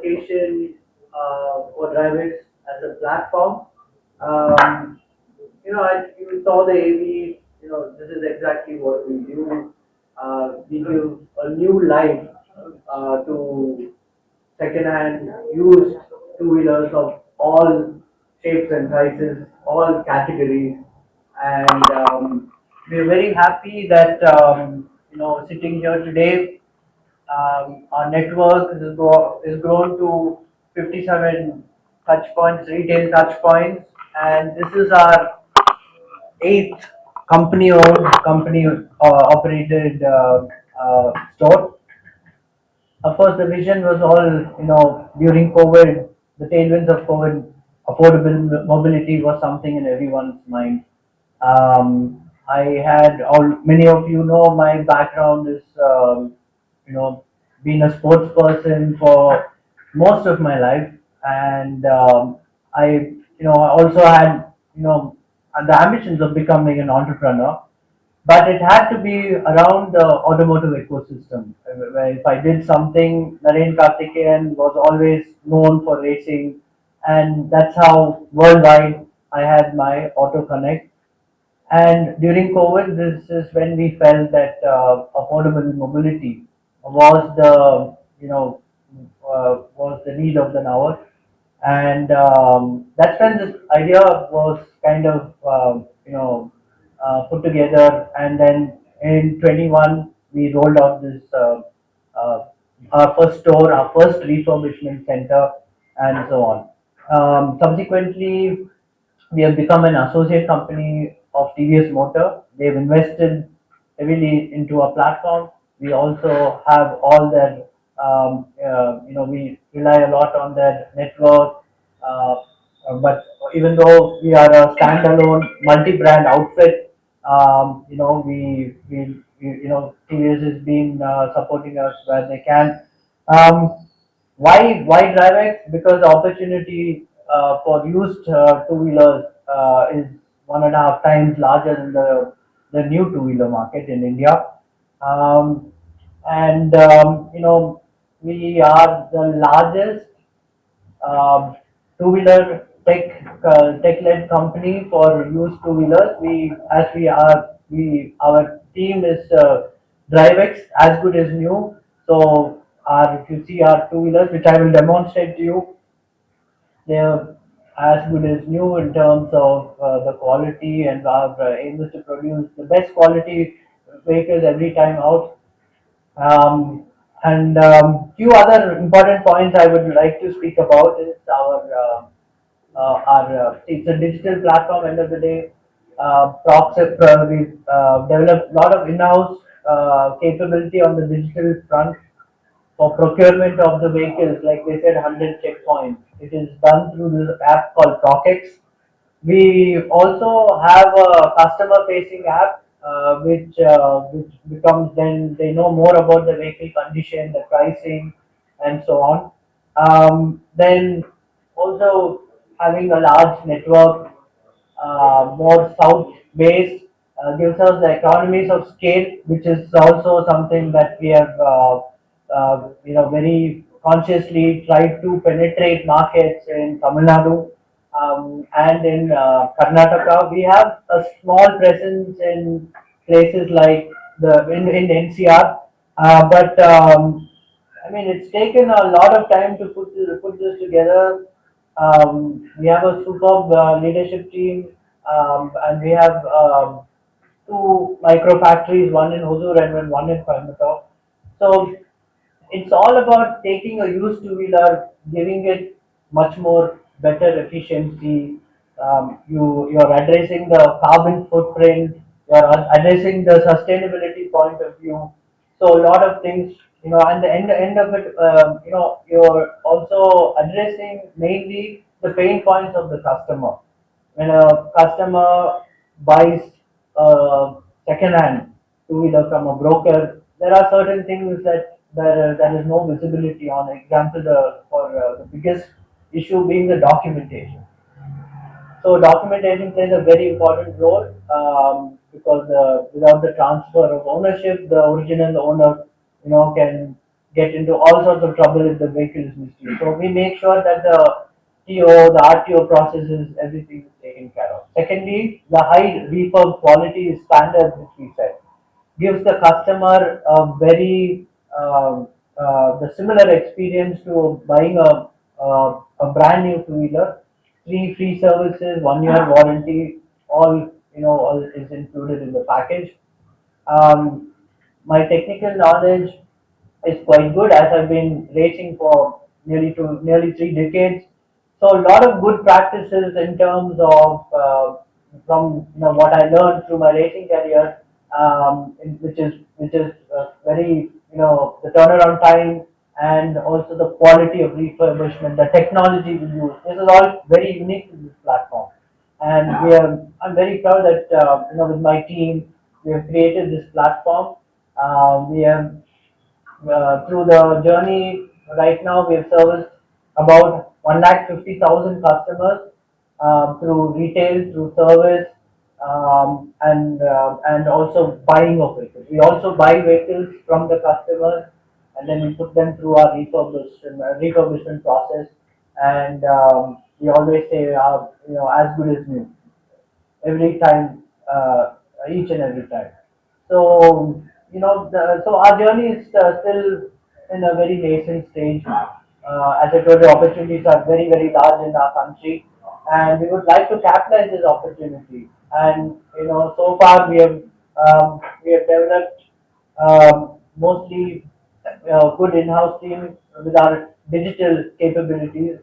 location for DriveX as a platform. Um, you saw the AV. This is exactly what we do. We give a new life to second-hand used two-wheelers of all shapes and sizes, all categories, and we're very happy that sitting here today, our network is grown to 57 touch points, retail touch points, and this is our eighth company-owned, company operated store. Of course, the vision was all, during COVID, the tailwinds of COVID, affordable mobility was something in everyone's mind. I had many of you know my background is, you know, being a sports person for most of my life, and I also had, the ambitions of becoming an entrepreneur, but it had to be around the automotive ecosystem. Where if I did something, Naren Karthikeyan was always known for racing, and that's how worldwide I had my Auto Connect. And during COVID, this is when we felt that affordable mobility was the was the need of the hour, and that's when this idea was kind of put together. And then in 21, we rolled out this our first store, our first refurbishment center, and so on. Subsequently, we have become an associate company of TVS Motor. They've invested heavily into our platform. We also have all their, we rely a lot on their network. Uh, but even though we are a standalone multi-brand outfit, TVS has been supporting us where they can. Um, why DriveX? Because the opportunity for used two-wheelers is 1.5 times larger than the new two-wheeler market in India. Um, and we are the largest two-wheeler tech-led company for used two-wheelers. Our team is DriveX, as good as new. So if you see our two-wheelers, which I will demonstrate to you, they are as good as new in terms of the quality, and our aim is to produce the best quality vehicles every time out. And few other important points I would like to speak about is it's a digital platform. End of the day, we've developed a lot of in-house capability on the digital front for procurement of the vehicles. Like they said, 100 checkpoints. It is done through this app called ProcX. We also have a customer-facing app, which becomes, then they know more about the vehicle condition, the pricing, and so on. Then also having a large network, more south-based, gives us the economies of scale, which is also something that we have, very consciously tried to penetrate markets in Tamil Nadu and in Karnataka. We have a small presence in places like in NCR, but I mean, it's taken a lot of time to put this together. We have a superb leadership team, and we have two micro factories, one in Hosur and one in Coimbatore. So it's all about taking a used two-wheeler, giving it much more better efficiency. You're addressing the carbon footprint. You're addressing the sustainability point of view. So a lot of things, and the end of it, you're also addressing mainly the pain points of the customer. When a customer buys a second-hand two-wheeler from a broker, there are certain things that there is no visibility on. Example, the biggest issue being the documentation. So documentation plays a very important role, because without the transfer of ownership, the original owner, can get into all sorts of trouble if the vehicle is misused. So we make sure that the TO, the RTO processes, everything is taken care of. Secondly, the high refurb quality is standard which we set gives the customer a very the similar experience to buying a brand new two-wheeler. Three free services, 1 year warranty, all all is included in the package. Um, my technical knowledge is quite good as I've been racing for nearly 3 decades. So a lot of good practices in terms of from what I learned through my racing career, which is very the turnaround time and also the quality of refurbishment, the technology we use. This is all very unique to this platform, and I'm very proud that with my team we have created this platform. We have through the journey right now we have serviced about 150,000 customers through retail, through service, and also buying of vehicles. We also buy vehicles from the customers and then we put them through our refurbishment process. And we always say, as good as new every time, each and every time. So so our journey is still in a very nascent stage. As I told you, opportunities are very large in our country, and we would like to capitalize this opportunity. And so far we have developed mostly good in-house team with our digital capabilities.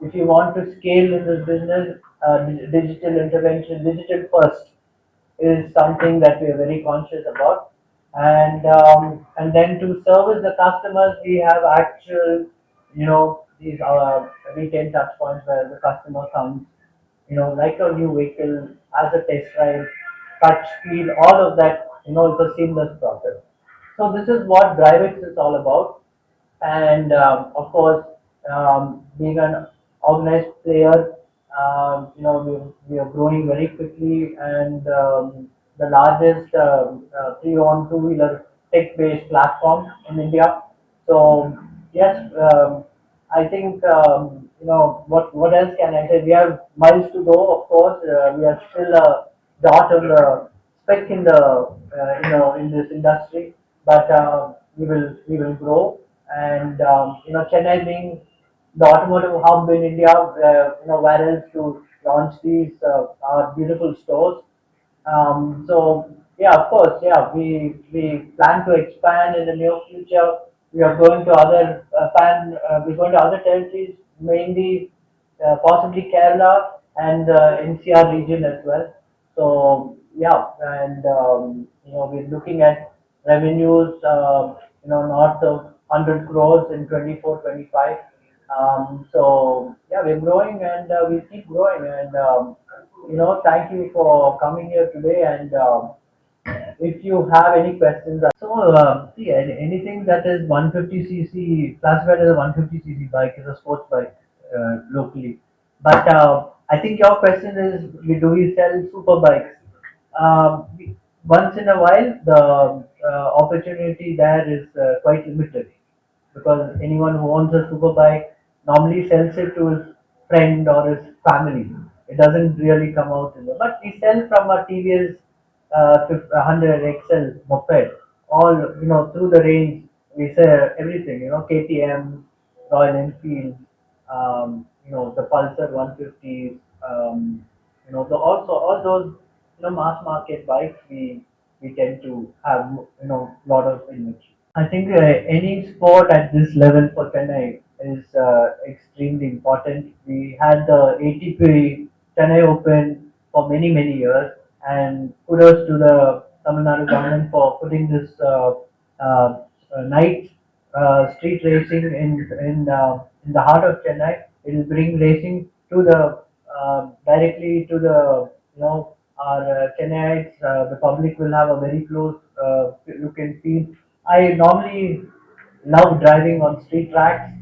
If you want to scale in this business, digital intervention, digital first is something that we are very conscious about. And then to service the customers, we have actual, these retail touch points where the customer comes, like a new vehicle, as a test drive, touch feel, all of that, it's a seamless process. So this is what DriveX is all about. And of course, being an organized player, we are growing very quickly, and the largest pre-owned two-wheeler tech-based platform in India. So yes, I think what else can I say? We have miles to go. Of course, we are still a dot on the speck in the in this industry, but we will grow. And Chennai being the automotive hub in India, where else to launch these our beautiful stores. So yeah, of course, yeah, we plan to expand in the near future. We are going to other we're going to other territories, mainly possibly Kerala and NCR region as well. So yeah, and we're looking at revenues, north of 100 crores in 24-25. So yeah, we're growing and we keep growing. And thank you for coming here today. And if you have any questions, see, anything that is 150cc classified as a 150cc bike is a sports bike locally. But I think your question is, do we sell super bikes? Once in a while, the opportunity there is quite limited because anyone who owns a super bike normally sells it to his friend or his family. It doesn't really come out in the. But we sell from a TVS 100 XL moped, all through the range. We sell everything, KTM, Royal Enfield, the Pulsar 150s, also all those mass market bikes we tend to have lot of inventory. I think any sport at this level for Chennai is extremely important. We had the ATP Chennai Open for many years, and kudos to the Tamilnadu government for putting this uh, night street racing in the heart of Chennai. It will bring racing to the directly to the our Chennaites. The public will have a very close look and feel. I normally love driving on street tracks.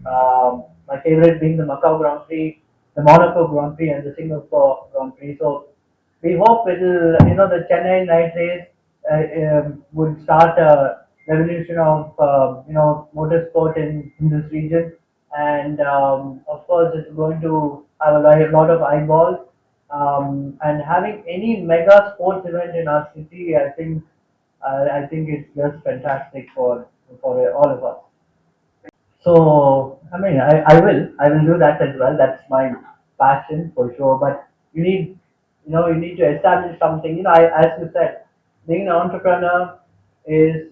My favorite being the Macau Grand Prix, the Monaco Grand Prix, and the Singapore Grand Prix. So we hope it will, the Chennai night race would start. revolution of motorsport in this region, and of course it's going to have a lot of eyeballs. And having any mega sports event in our city, I think it's just fantastic for all of us. So, I mean, I will do that as well. That's my passion for sure. But you need, you need to establish something. As you said, being an entrepreneur is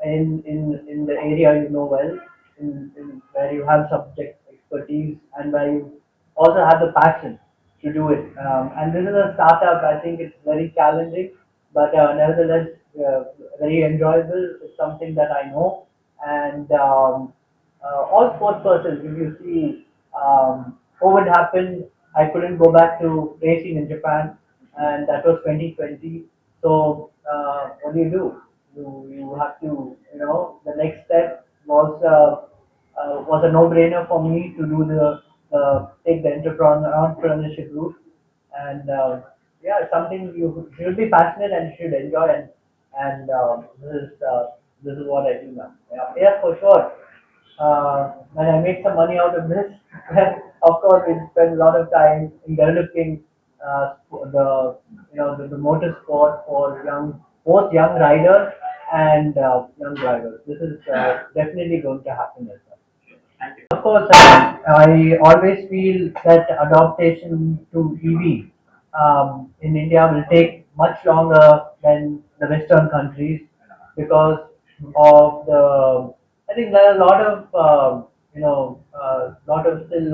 in the area you know well, in where you have subject expertise and where you also have the passion to do it. And this is a startup. I think it's very challenging, but nevertheless very enjoyable. It's something that I know, and all sports persons. If you see, COVID happened, I couldn't go back to racing in Japan, and that was 2020. So what do? You have to, the next step was a no-brainer for me to do the take the entrepreneurship route, and yeah, it's something you should be passionate and you should enjoy, and this is what I do now. Yeah, yeah, for sure. When I make some money out of this, of course, we spend a lot of time in developing the the motorsport for both young riders and young drivers. This is definitely going to happen as well. Of course, I always feel that adaptation to EV in India will take much longer than the Western countries because of the. I think there are a lot of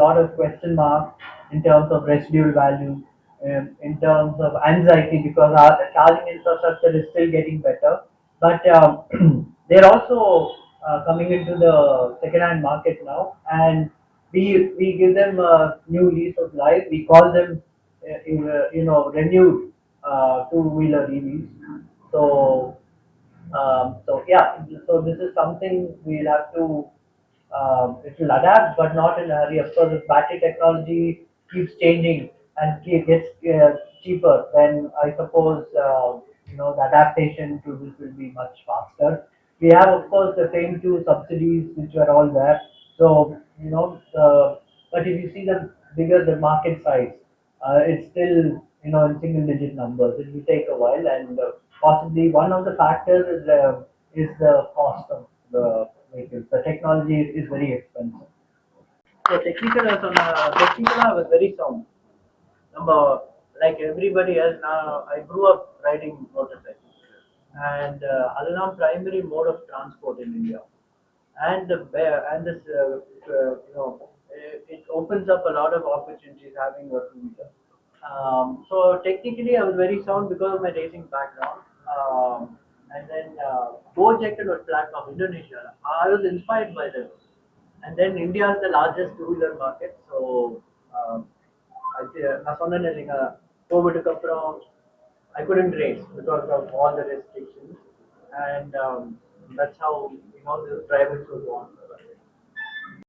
lot of question marks in terms of residual value, in terms of anxiety because our charging infrastructure is still getting better, but they're also coming into the second-hand market now, and we give them a new lease of life. We call them, renewed two-wheeler EVs. So so yeah, so this is something we'll have to it will adapt, but not in a hurry. Of course, if battery technology keeps changing and gets cheaper, then I suppose the adaptation to this will be much faster. We have, of course, the FAME 2 subsidies which are all there. So but if you see the bigger the market size, it's still in single digit numbers. It will take a while, and possibly one of the factors is the cost of the vehicles. The technology is very expensive. So technical I was very sound. Number like everybody else now, I grew up riding motorcycles, and Alanam primary mode of transport in India, and the and this it opens up a lot of opportunities having a two-wheeler. So technically, I was very sound because of my racing background. And then Gojek was platform Indonesia. I was inspired by them. And then India is the largest two-wheeler market. So நான் சொன்னேன் இல்லைங்க கோவிடுக்கு அப்புறம் I couldn't race because of all the restrictions, and that's how the drivers was born.